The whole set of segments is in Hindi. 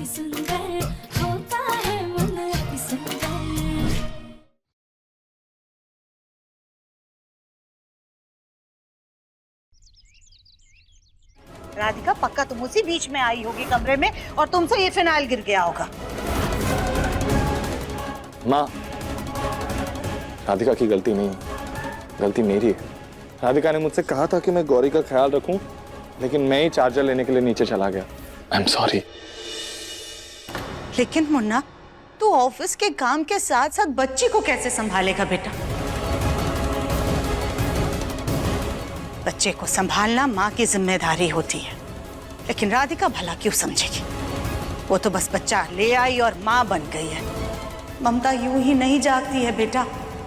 सुंदर होता है मन अति सुंदर। राधिका पक्का तुम उसी बीच में आई होगी कमरे में और तुमसे ये फिनाइल गिर गया होगा। माँ, राधिका की गलती नहीं है, गलती मेरी है। राधिका ने मुझसे कहा था कि मैं गौरी का ख्याल रखूं, लेकिन मैं ही चार्जर लेने के लिए नीचे चला गया। I am sorry. लेकिन मुन्ना, तू ऑफिस के काम के साथ साथ बच्ची को कैसे संभालेगा बेटा? बच्चे को संभालना माँ की जिम्मेदारी होती है, लेकिन राधिका भला क्यों समझेगी? वो तो बस बच्चा ले आई और माँ बन गई है। ममता यूं ही नहीं जागती है बेटा।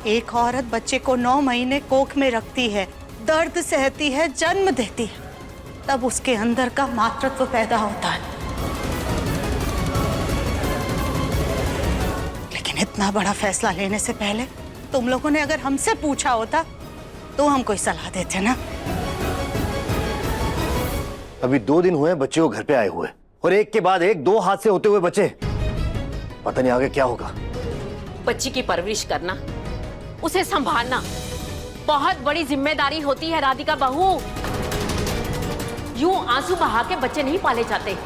एक औरत बच्चे को 9 महीने कोख में रखती है, दर्द सहती है, जन्म देती है, तब उसके अंदर का मातृत्व पैदा होता है। लेकिन इतना बड़ा फैसला लेने से पहले तुम लोगों ने अगर हमसे पूछा होता तो हम कोई सलाह देते ना। अभी 2 दिन हुए बच्चे को घर पे आए हुए और एक के बाद एक 2 हादसे होते हुए बच्चे। पता नहीं आगे क्या होगा। बच्ची की परवरिश करना, उसे संभालना बहुत बड़ी जिम्मेदारी होती है राधिका बहू। यूं आंसू बहा के बच्चे नहीं पाले जाते।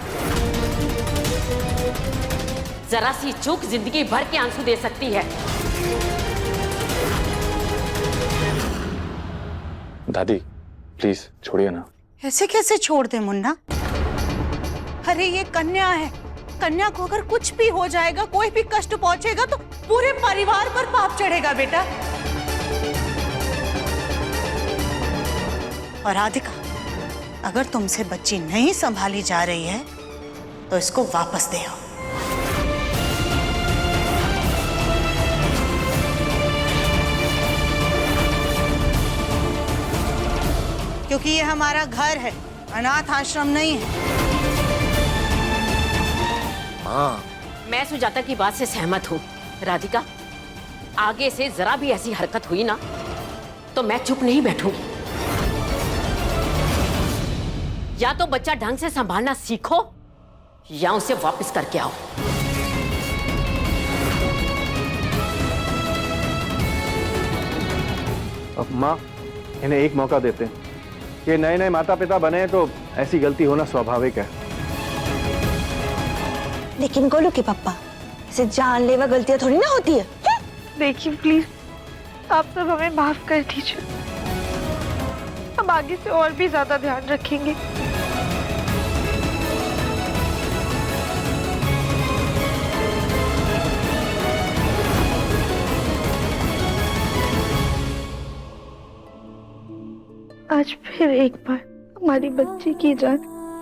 जरा सी चूक जिंदगी भर के आंसू दे सकती है। दादी प्लीज छोड़िए ना। ऐसे कैसे छोड़ दे मुन्ना? अरे ये कन्या है, कन्या को अगर कुछ भी हो जाएगा, कोई भी कष्ट पहुंचेगा तो पूरे परिवार पर पाप चढ़ेगा बेटा। और राधिका, अगर तुमसे बच्ची नहीं संभाली जा रही है तो इसको वापस दे आओ। क्योंकि ये हमारा घर है, अनाथ आश्रम नहीं है। हाँ, मैं सुजाता की बात से सहमत हूँ। राधिका, आगे से जरा भी ऐसी हरकत हुई ना तो मैं चुप नहीं बैठूंगी। या तो बच्चा ढंग से संभालना सीखो या उसे वापस करके आओ। अब माँ, इन्हें एक मौका देते हैं। ये नए नए माता पिता बने हैं तो ऐसी गलती होना स्वाभाविक है। लेकिन गोलू के पापा, इसे जानलेवा गलतियां थोड़ी ना होती है। देखिए प्लीज, आप सब हमें माफ कर दीजिए। हम आगे से और भी ज्यादा ध्यान रखेंगे। आज फिर एक बार हमारी बच्ची की जान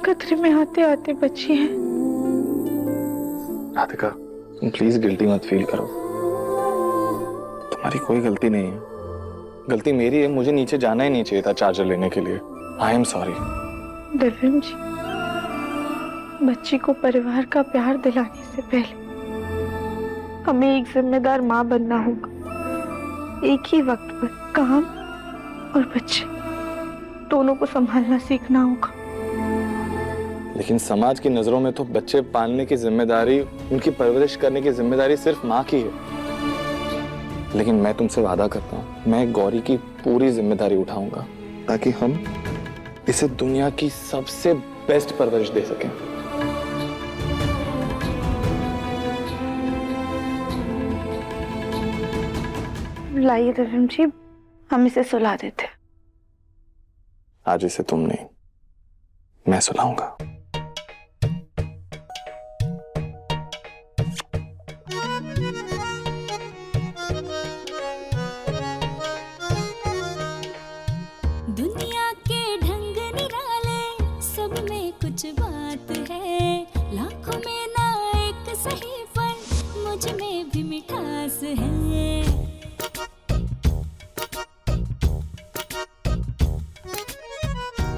खतरे में आते आते बची है। राधिका तुम प्लीज गिल्टी मत फील करो। तुम्हारी कोई गलती नहीं है, गलती मेरी है। मुझे नीचे जाना ही नहीं चाहिए था चार्जर लेने के लिए। I am sorry. दिव्यम जी, बच्ची को परिवार का प्यार दिलाने से पहले हमें एक जिम्मेदार माँ बनना होगा। एक ही वक्त पर काम और बच्चे दोनों को संभालना सीखना होगा। लेकिन समाज की नजरों में तो बच्चे पालने की जिम्मेदारी, उनकी परवरिश करने की जिम्मेदारी सिर्फ माँ की है। लेकिन मैं तुमसे वादा करता हूँ, मैं गौरी की पूरी जिम्मेदारी उठाऊंगा ताकि हम इसे दुनिया की सबसे बेस्ट परवरिश दे सकें। लाइए दिव्यम जी, हम इसे सुला देते। आज इसे तुम नहीं, मैं सुलाऊंगा। दुनिया के ढंग निराले, सब में कुछ बात है। लाखों में ना एक सही, पर मुझ में भी मिठास है।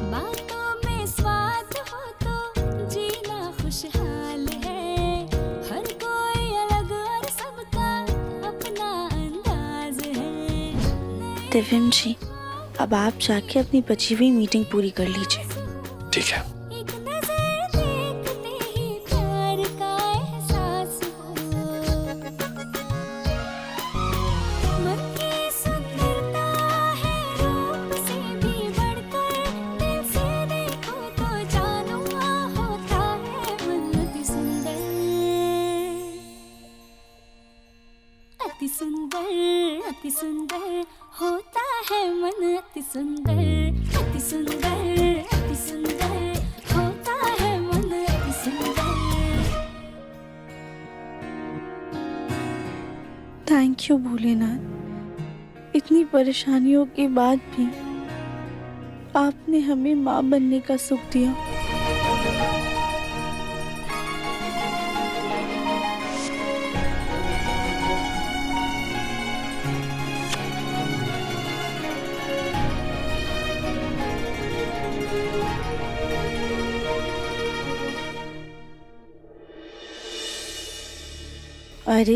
बातों में स्वाद हो तो जीना खुशहाल है। हर कोई अलग और सबका अपना अंदाज है। दिव्यम जी, अब आप जाके अपनी बची हुई मीटिंग पूरी कर लीजिए। ठीक है। एक नजर देखते ही प्यार का अति सुंदर होता है मन, अति सुंदर, अति सुंदर, अति सुंदर होता है मन, अति सुंदर। थैंक यू भोलेनाथ, इतनी परेशानियों के बाद भी आपने हमें माँ बनने का सुख दिया। अरे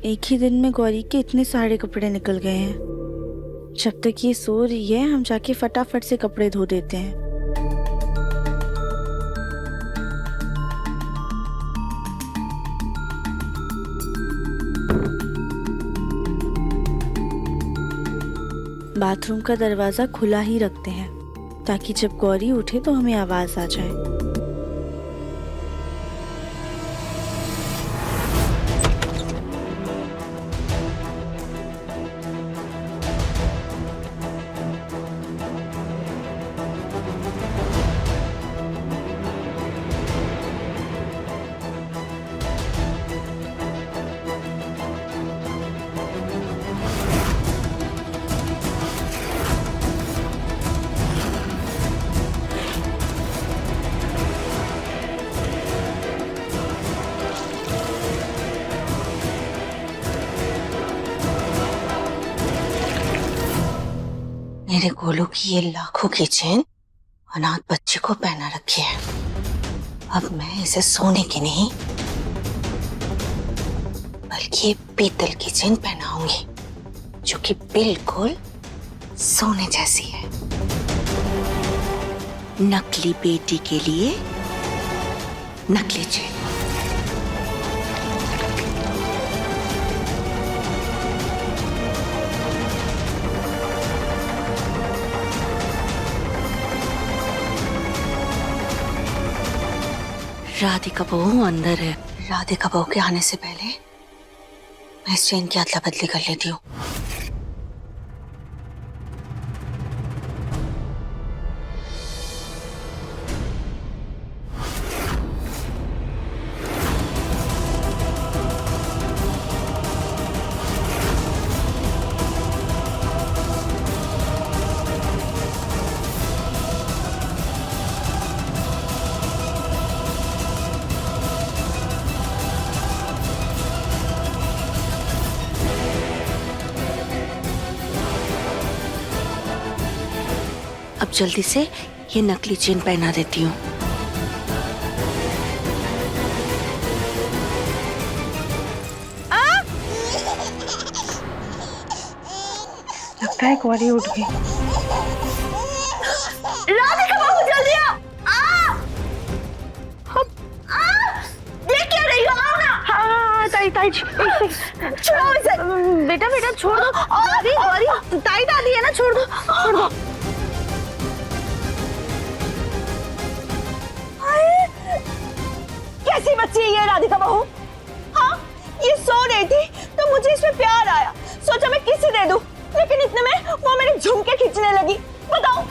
एक ही दिन में गौरी के इतने सारे कपड़े निकल गए हैं। जब तक ये सो रही है हम जाके फटाफट से कपड़े धो देते हैं। बाथरूम का दरवाजा खुला ही रखते हैं ताकि जब गौरी उठे तो हमें आवाज आ जाए। मेरे गोलू की ये लाखों की चेन अनाथ बच्चे को पहना रखी है। अब मैं इसे सोने की नहीं बल्कि ये पीतल की चेन पहनाऊंगी जो कि बिल्कुल सोने जैसी है। नकली बेटी के लिए नकली चेन। राधिका बहू अंदर है। राधिका बहू के आने से पहले मैं इस चेन की अदला बदली कर लेती हूँ। अब जल्दी से ये नकली चेन पहना देती हूँ। लगता है गौरी उठ गई। राधिका बहू जल्दी आओ। देख क्या रही हो? आओ ना। हाँ ताई ताई छोड़ो इसे। बेटा बेटा छोड़ दो। गौरी गौरी ताई दादी है ना, छोड़ दो छोड़ दो। कैसी बच्ची है ये राधिका बहू? हाँ, ये सो रही थी तो मुझे इसमें प्यार आया, सोचा मैं किसे दे दूं, लेकिन इतने में वो मेरे झुमके खींचने लगी। बताओ,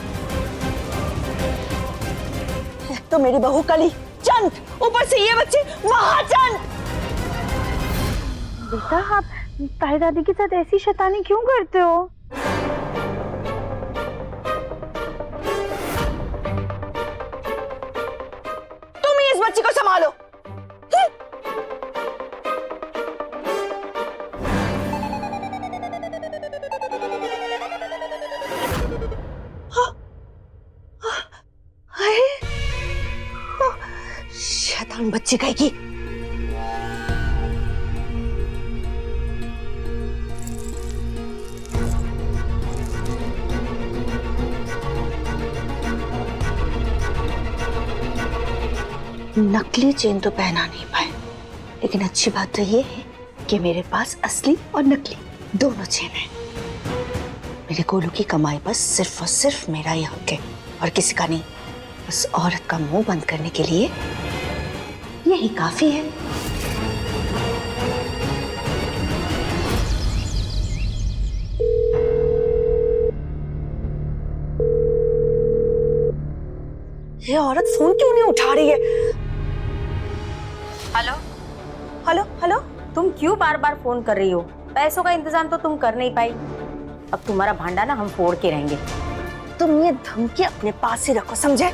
तो मेरी बहू कली चंद, ऊपर से ये बच्ची महाचंद। बेटा आप ताई दादी के साथ ऐसी शैतानी क्यों करते हो? तुम ही इस बच्ची को संभालो। शैतान बच्ची कहेगी। नकली चेन तो पहना नहीं पाए, लेकिन अच्छी बात तो ये है कि मेरे पास असली और नकली दोनों चेन है। मेरे गोलू की कमाई पर सिर्फ और सिर्फ मेरा ही हक है और किसी का नहीं। उस औरत का मुंह बंद करने के लिए यही काफी है। ये औरत फोन क्यों नहीं उठा रही है? Hello hello hello. तुम क्यों बार बार फोन कर रही हो? पैसों का इंतजाम तो तुम कर नहीं पाई, अब तुम्हारा भांडा ना हम फोड़ के रहेंगे। तुम ये धमकी अपने पास ही रखो, समझे?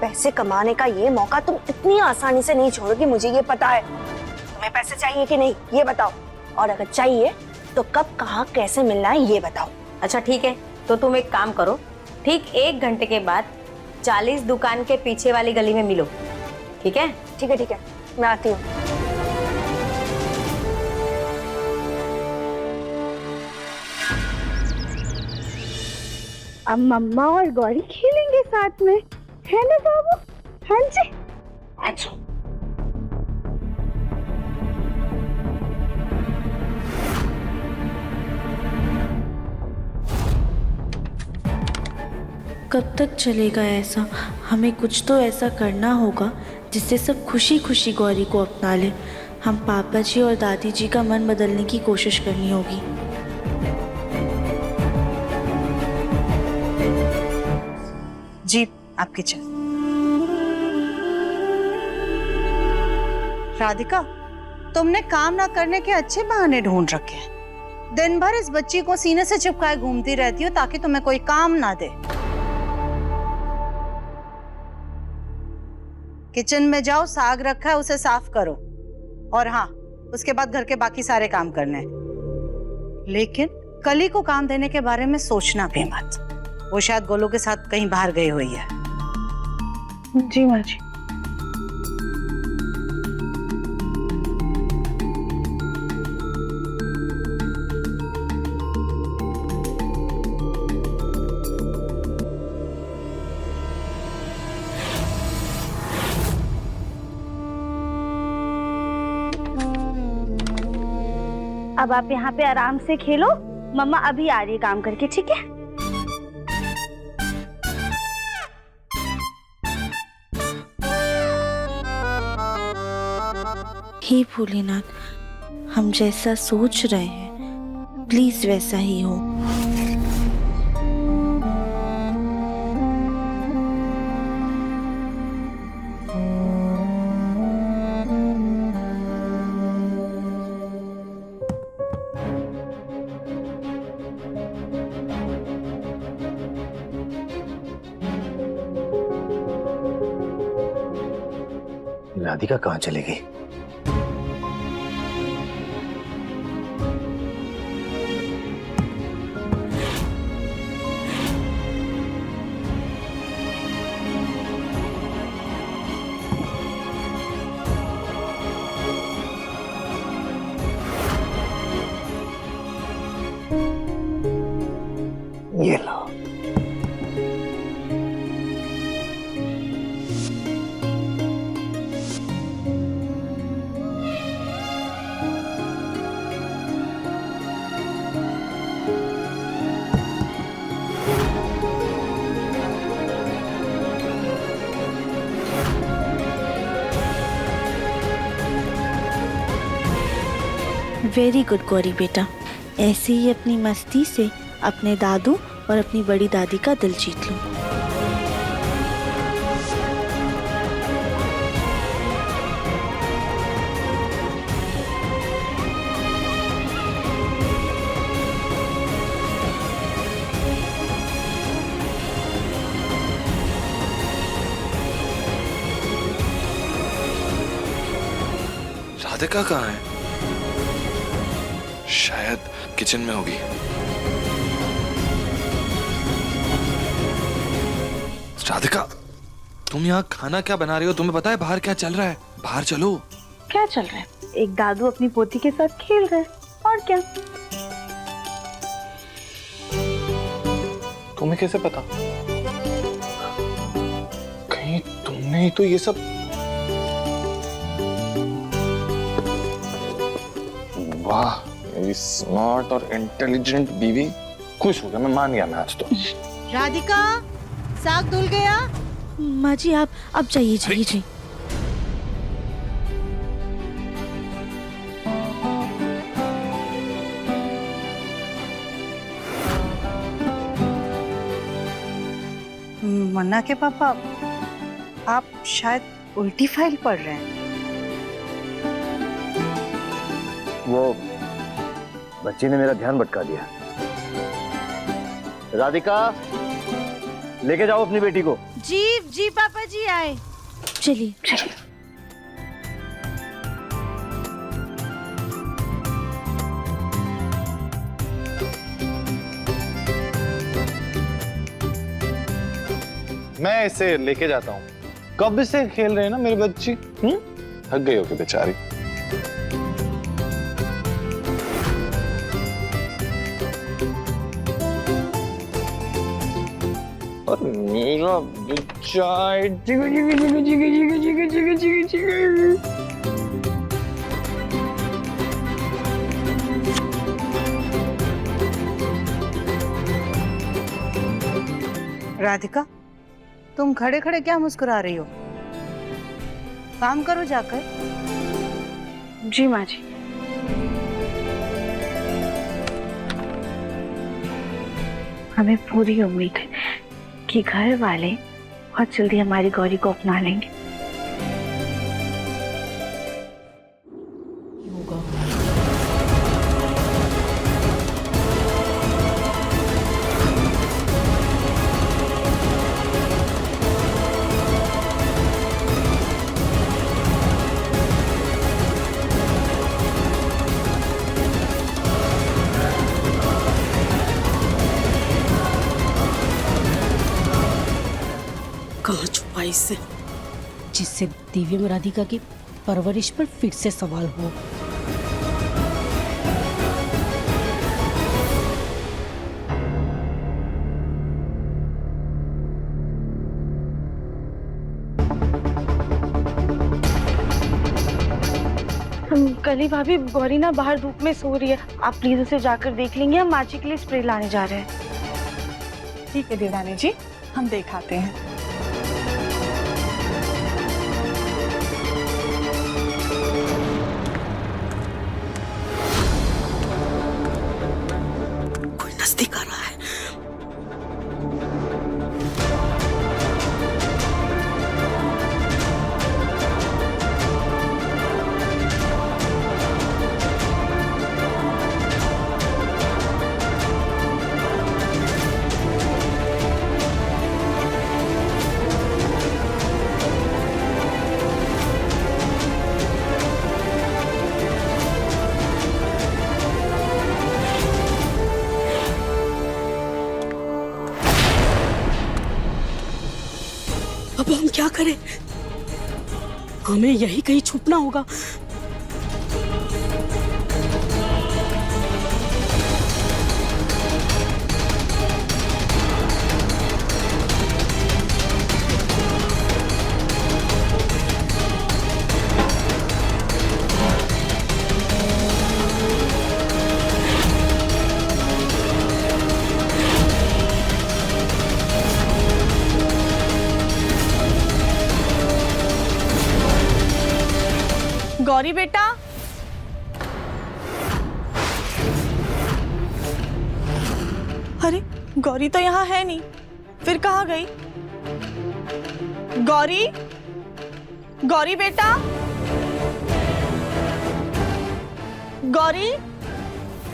पैसे कमाने का ये मौका तुम इतनी आसानी से नहीं छोड़ोगी, मुझे ये पता है। तुम्हें पैसे चाहिए कि नहीं ये बताओ, और अगर चाहिए तो कब, कहाँ, कैसे मिलना है ये बताओ। अच्छा ठीक है, तो तुम एक काम करो, ठीक 1 घंटे के बाद 40 दुकान के पीछे वाली गली में मिलो, ठीक है? ठीक है ठीक है, मैं आती हूँ। अब मम्मा और गौरी खेलेंगे साथ में, है ना बाबू? हाँ जी। अच्छा कब तक चलेगा ऐसा? हमें कुछ तो ऐसा करना होगा जिससे सब खुशी खुशी गौरी को अपना ले। हम पापा जी और दादी जी का मन बदलने की कोशिश करनी होगी। जी आपकी चाय। राधिका, तुमने काम ना करने के अच्छे बहाने ढूंढ रखे हैं। दिन भर इस बच्ची को सीने से चिपकाए घूमती रहती हो ताकि तुम्हें कोई काम ना दे। किचन में जाओ, साग रखा है उसे साफ करो, और हाँ उसके बाद घर के बाकी सारे काम करने हैं। लेकिन कली को काम देने के बारे में सोचना भी मत, वो शायद गोलू के साथ कहीं बाहर गई हुई है। जी माँ जी। अब आप यहाँ पे आराम से खेलो, मम्मा अभी आ रही है काम करके, ठीक है? हे भोलेनाथ, हम जैसा सोच रहे हैं प्लीज वैसा ही हो। राधिका कहाँ चली गई? ये लो। वेरी गुड गौरी बेटा, ऐसे ही अपनी मस्ती से अपने दादू और अपनी बड़ी दादी का दिल जीत लो। राधिका कहाँ है? शायद किचन में होगी। राधिका, तुम यहाँ खाना क्या बना रही हो? तुम्हें पता है बाहर क्या चल रहा है? बाहर चलो। क्या चल रहा है? एक दादू अपनी पोती के साथ खेल रहे हैं, और क्या? तुम्हें कैसे पता? कहीं तुमने ही तो ये सब? वाह, मेरी स्मार्ट और इंटेलिजेंट बीवी। खुश हो गया, मैं मान गया मैं आज तो। राधिका, साग धुल गया? माँ जी आप अब जाइए जाइए। मन्ना के पापा, आप शायद उल्टी फाइल पढ़ रहे हैं। वो बच्ची ने मेरा ध्यान भटका दिया। राधिका, लेके जाओ अपनी बेटी को। जी जी पापा जी आए। चलिए चलिए। मैं इसे लेके जाता हूँ। कब से खेल रहे हैं ना मेरी बच्ची, थक गई होगी बेचारी। और मेरा बच्चा राधिका, तुम खड़े खड़े क्या मुस्कुरा रही हो? काम करो जाकर। जी माँ जी। हमें पूरी उम्मीद है कि घर वाले बहुत जल्दी हमारी गौरी को अपना लेंगे। कहाँ छुपा इससे, जिससे दिव्य में राधिका की परवरिश पर फिर से सवाल हो। कली भाभी, गौरी ना बाहर धूप में सो रही है, आप प्लीज उसे जाकर देख लेंगे। हम माची के लिए स्प्रे लाने जा रहे हैं। ठीक है देवरानी जी, हम देख आते हैं। कोई नजदीक आ रहा है। अब हम क्या करें? हमें यही कहीं छुपना होगा। गौरी बेटा, अरे गौरी तो यहाँ है नहीं, फिर कहाँ गई? गौरी, गौरी बेटा, गौरी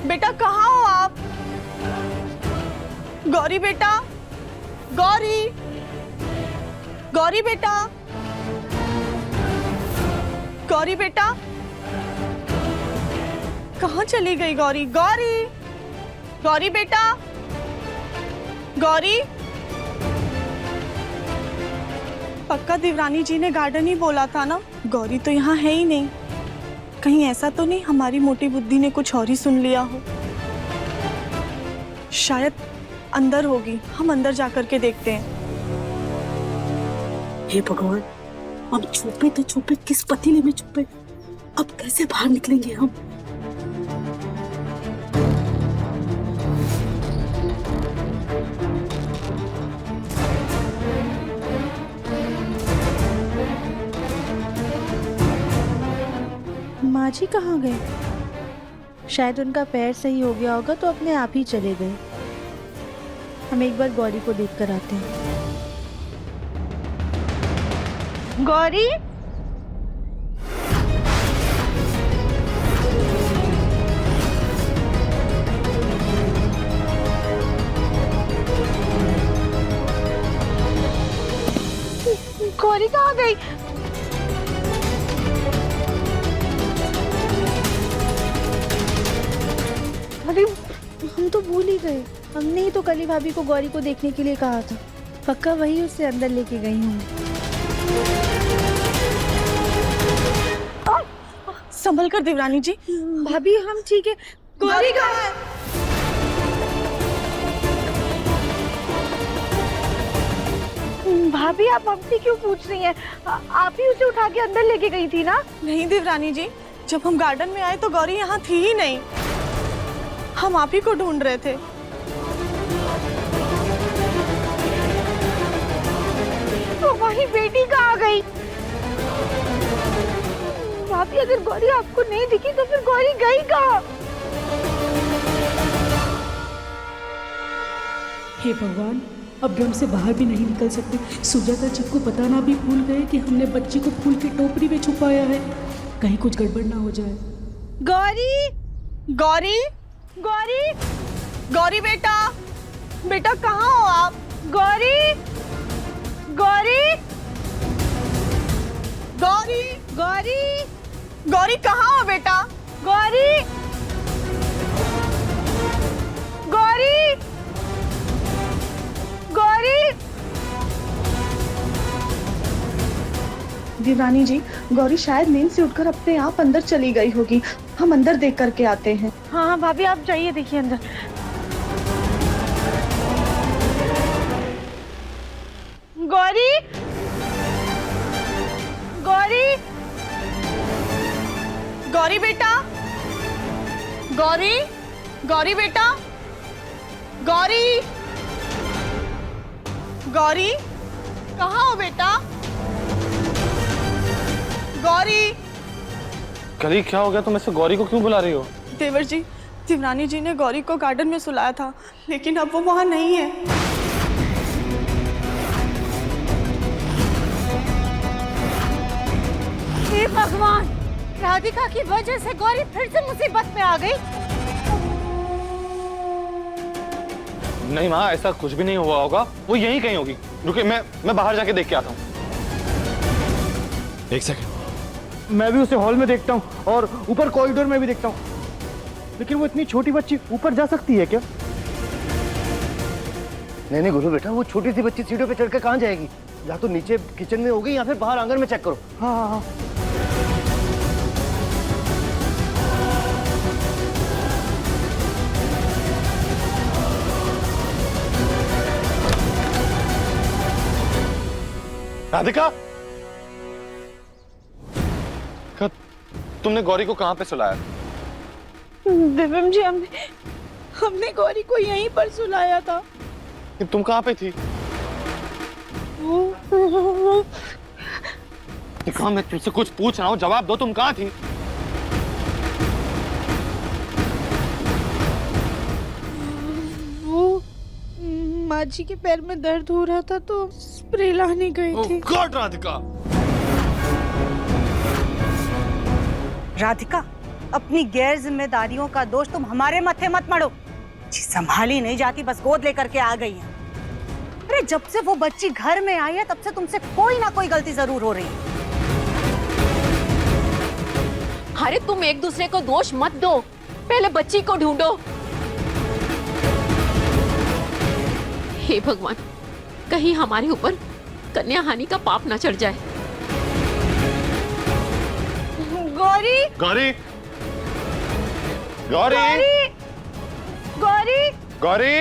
बेटा कहाँ हो आप? गौरी बेटा, गौरी, गौरी बेटा, गौरी बेटा, कहाँ चली गई गौरी? गौरी, गौरी बेटा, गौरी। पक्का देवरानी जी ने गार्डन ही बोला था ना, गौरी तो यहाँ है ही नहीं। कहीं ऐसा तो नहीं हमारी मोटी बुद्धि ने कुछ और ही सुन लिया हो। शायद अंदर होगी, हम अंदर जाकर के देखते हैं। हे भगवान, अब छुपे तो छुपे, किस पतीले में छुपे? अब कैसे बाहर निकलेंगे हम? माँ जी कहाँ गए? शायद उनका पैर सही हो गया होगा तो अपने आप ही चले गए। हम एक बार गौरी को देख कर आते हैं। गौरी, गौरी कहाँ गई? अरे हम तो भूल ही गए, हमने ही तो कली भाभी को गौरी को देखने के लिए कहा था। पक्का वही उसे अंदर लेके गई हूँ। संभल कर देवरानी जी। भाभी हम ठीक है। गौरी कहाँ है? भाभी आप हमसे क्यों पूछ रही हैं? आप ही उसे उठा के अंदर लेके गई थी ना? नहीं देवरानी जी, जब हम गार्डन में आए तो गौरी यहाँ थी ही नहीं। हम आप ही को ढूंढ रहे थे। तो वही बेटी कहाँ गई? भाभी अगर गौरी आपको नहीं दिखी तो फिर गौरी गई कहाँ? हे भगवान, अब हम से बाहर भी नहीं निकल सकते। सुजाता जी को बताना भी भूल गए कि हमने बच्ची को फूल की टोकरी में छुपाया है। कहीं कुछ गड़बड़ ना हो जाए। गौरी, गौरी, गौरी, गौरी बेटा, बेटा कहाँ हो आप? गौरी, गौरी, गौरी, गौरी, गौरी कहाँ हो बेटा? गौरी, गौरी, गौरी। देवरानी जी, गौरी शायद नींद से उठकर अपने आप अंदर चली गई होगी। हम अंदर देख करके आते हैं। हाँ हाँ भाभी आप जाइए, देखिए अंदर। गौरी, गौरी, गौरी बेटा, गौरी, गौरी बेटा, गौरी, गौरी कहाँ हो बेटा? गौरी। कली क्या हो गया? तुम ऐसे गौरी को क्यों बुला रही हो? देवर जी, देवरानी जी ने गौरी को गार्डन में सुलाया था, लेकिन अब वो वहां नहीं है। हे भगवान, राधिका की वजह से गौरी फिर से मुसीबत में आ गई। नहीं माँ, ऐसा कुछ भी नहीं हुआ होगा। वो यहीं कहीं होगी। रुके, मैं बाहर जाके देख के आता हूँ। एक सेकंड, मैं भी उसे हॉल में देखता हूँ और ऊपर कॉरिडोर में भी देखता हूँ, लेकिन वो इतनी छोटी बच्ची ऊपर जा सकती है क्या? नहीं नहीं गुरु बेटा, वो छोटी सी बच्ची सीढ़ियों पे चढ़ के कहाँ जाएगी? या तो नीचे किचन में होगी या फिर बाहर आंगन में चेक करो। हाँ हाँ हाँ। राधिका, तुमने गौरी को कहाँ पे सुलाया? दिव्यम जी, हमने गौरी को यहीं पर सुलाया था। तुम कहाँ पे थी? कहाँ? मैं तुमसे कुछ पूछ रहा हूँ, जवाब दो। तुम कहाँ थी? वो माँ जी के पैर में दर्द हो रहा था तो स्प्रे लाने गई थी। गॉड राधिका! राधिका, अपनी गैर जिम्मेदारियों का दोष तुम हमारे माथे मत मढ़ो। जी संभाली नहीं जाती, बस गोद लेकर के आ गई है। अरे जब से वो बच्ची घर में आई है तब से तुमसे कोई ना कोई गलती जरूर हो रही है। अरे तुम एक दूसरे को दोष मत दो, पहले बच्ची को ढूंढो। हे भगवान, कहीं हमारे ऊपर कन्या हानि का पाप ना चढ़ जाए। गौरी, गौरी, गौरी, गौरी, गौरी,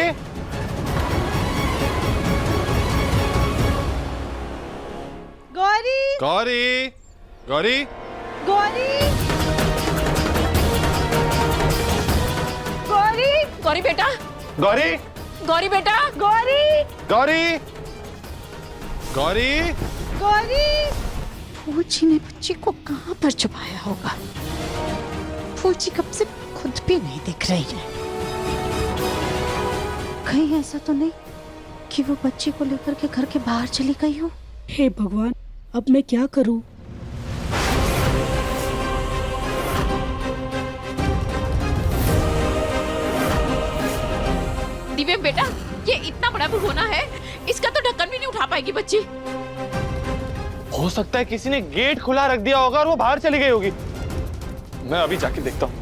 गौरी, गौरी, गौरी, गौरी, गौरी, गौरी बेटा, गौरी, गौरी बेटा, गौरी, गौरी, गौरी, गौरी। फूजी ने बच्ची को कहाँ पर छुपाया होगा? फूजी कब से खुद भी नहीं दिख रही है। कहीं ऐसा तो नहीं कि वो बच्ची को लेकर के घर के बाहर चली गई हो? हे भगवान, अब मैं क्या करूं? दिव्य बेटा, ये इतना बड़ा भगोना है, इसका तो ढक्कन भी नहीं उठा पाएगी बच्ची। हो सकता है किसी ने गेट खुला रख दिया होगा और वो बाहर चली गई होगी। मैं अभी जाके देखता हूँ।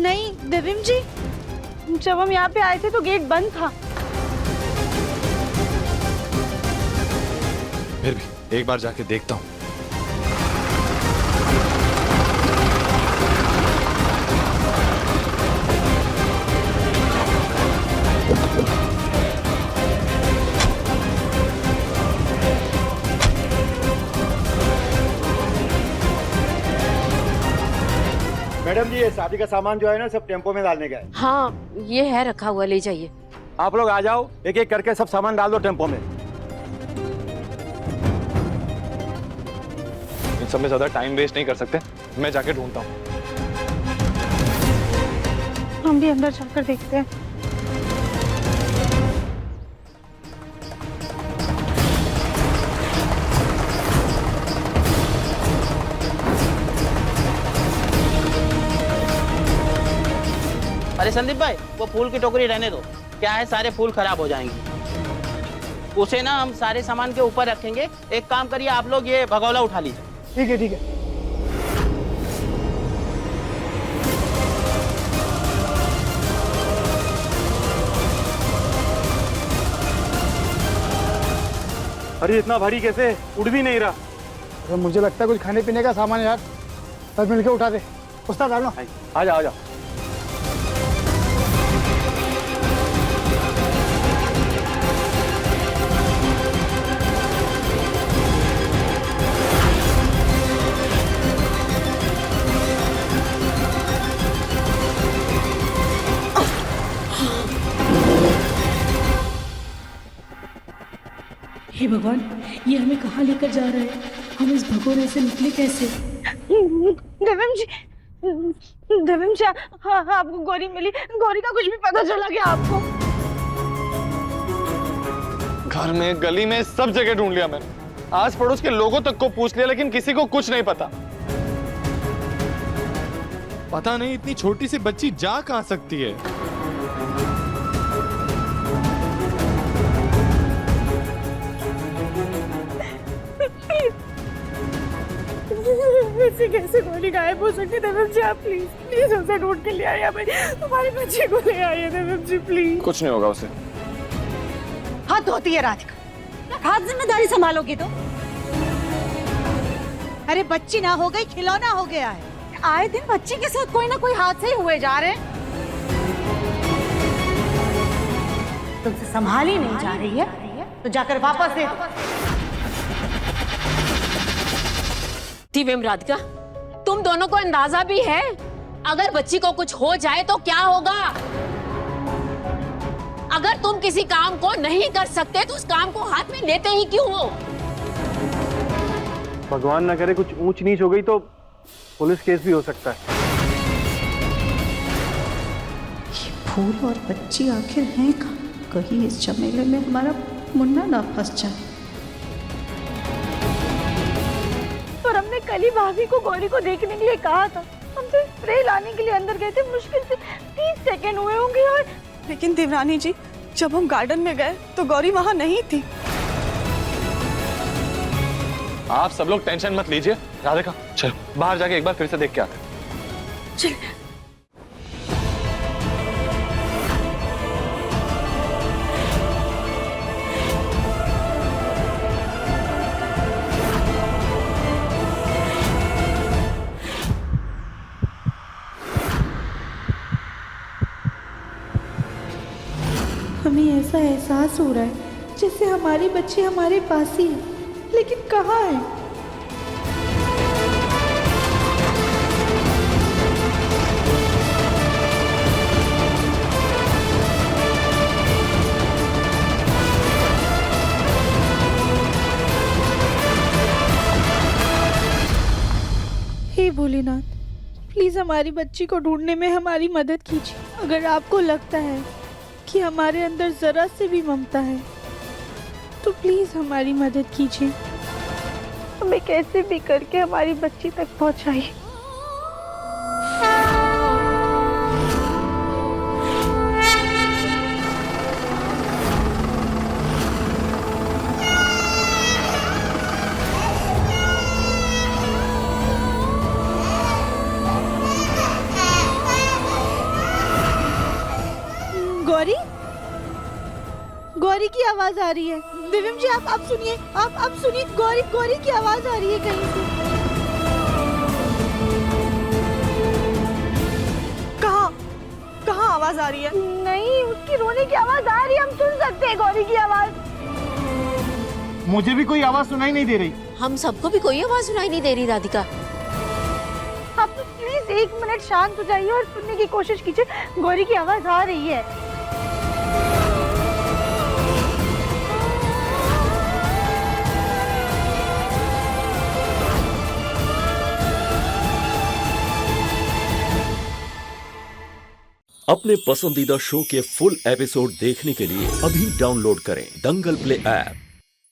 नहीं देविम जी, जब हम यहाँ पे आए थे तो गेट बंद था। फिर भी एक बार जाके देखता हूँ। मैडम जी, ये शादी का सामान जो है ना, सब टेम्पो में डालने का है। हाँ, ये है रखा हुआ, ले जाइए। आप लोग आ जाओ, एक एक करके सब सामान डाल दो टेम्पो में। इन सब में ज्यादा टाइम वेस्ट नहीं कर सकते, मैं जाके ढूंढता हूँ। हम भी अंदर जाकर देखते हैं। अरे संदीप भाई, वो फूल की टोकरी रहने दो। क्या है, सारे फूल खराब हो जाएंगे। उसे ना हम सारे सामान के ऊपर रखेंगे। एक काम करिए, आप लोग ये भगोला उठा लीजिए। ठीक है ठीक है। अरे इतना भारी कैसे, उड़ भी नहीं रहा। अरे मुझे लगता है कुछ खाने पीने का सामान है यार, सब मिलके उठा दे। उस्ताद डालो। आ जाओ आ जाओ। हे भगवान, ये हमें कहाँ लेकर जा रहे हैं? हम इस भगोने से निकले कैसे? देविम जी, हाँ, आपको गौरी मिली? गौरी का कुछ भी पता चला क्या आपको? घर में, गली में, सब जगह ढूंढ लिया मैंने। आस पड़ोस के लोगों तक को पूछ लिया, लेकिन किसी को कुछ नहीं पता। पता नहीं इतनी छोटी सी बच्ची जा कहाँ सकती है। ऐसे कैसे गौरी गायब हो सकती है? देविम जी, आप प्लीज उसे ढूंढ के ले आइए, हमारे बच्चे को ले आइए। देविम जी प्लीज। कुछ नहीं होगा उसे। हद होती है राधिका, हाथ जिम्मेदारी संभालोगी तो। अरे बच्ची ना हो गई, खिलौना हो गया है। आए दिन बच्ची के साथ कोई ना कोई हादसे ही हुए जा रहे हैं। तुमसे संभाली नहीं जा रही है तो जाकर वापस दे दो। दिव्यम, राधिका, तुम दोनों को अंदाजा भी है अगर बच्ची को कुछ हो जाए तो क्या होगा? अगर तुम किसी काम को नहीं कर सकते तो उस काम को हाथ में लेते ही क्यों हो? भगवान ना करे कुछ ऊंच नीच हो गई तो पुलिस केस भी हो सकता है। ये फूल और बच्ची आखिर हैं कहाँ? कहीं इस झमेले में हमारा मुन्ना ना फंस जाए। और हमने कल ही भाभी को गौरी को देखने के लिए कहा था। हम तो स्प्रे लाने के लिए अंदर गए थे, मुश्किल से 30 सेकंड हुए होंगे। और लेकिन देवरानी जी, जब हम गार्डन में गए तो गौरी वहां नहीं थी। आप सब लोग टेंशन मत लीजिए। राधिका, चलो बाहर जाके एक बार फिर से देख के आते हैं। चल। हमें ऐसा एहसास हो रहा है जैसे हमारी बच्ची हमारे पास ही है, लेकिन कहाँ है? हे भोलेनाथ, प्लीज हमारी बच्ची को ढूंढने में हमारी मदद कीजिए। अगर आपको लगता है कि हमारे अंदर जरा से भी ममता है तो प्लीज हमारी मदद कीजिए। हमें कैसे भी करके हमारी बच्ची तक पहुंचाइए। गौरी, गौरी की आवाज आ रही है। दिव्यम जी आप सुनिए, आप सुनिए, गौरी गौरी की आवाज आ रही है कहीं से। कहाँ आवाज आ रही है? नहीं, उसकी रोने की आवाज आ रही है, हम सुन सकते हैं गौरी की आवाज। मुझे भी कोई आवाज सुनाई नहीं दे रही। हम सबको भी कोई आवाज सुनाई नहीं दे रही राधिका। आप तो प्लीज 1 मिनट शांत हो जाइए और सुनने की कोशिश कीजिए, गौरी की आवाज आ रही है। अपने पसंदीदा शो के फुल एपिसोड देखने के लिए अभी डाउनलोड करें दंगल प्ले ऐप।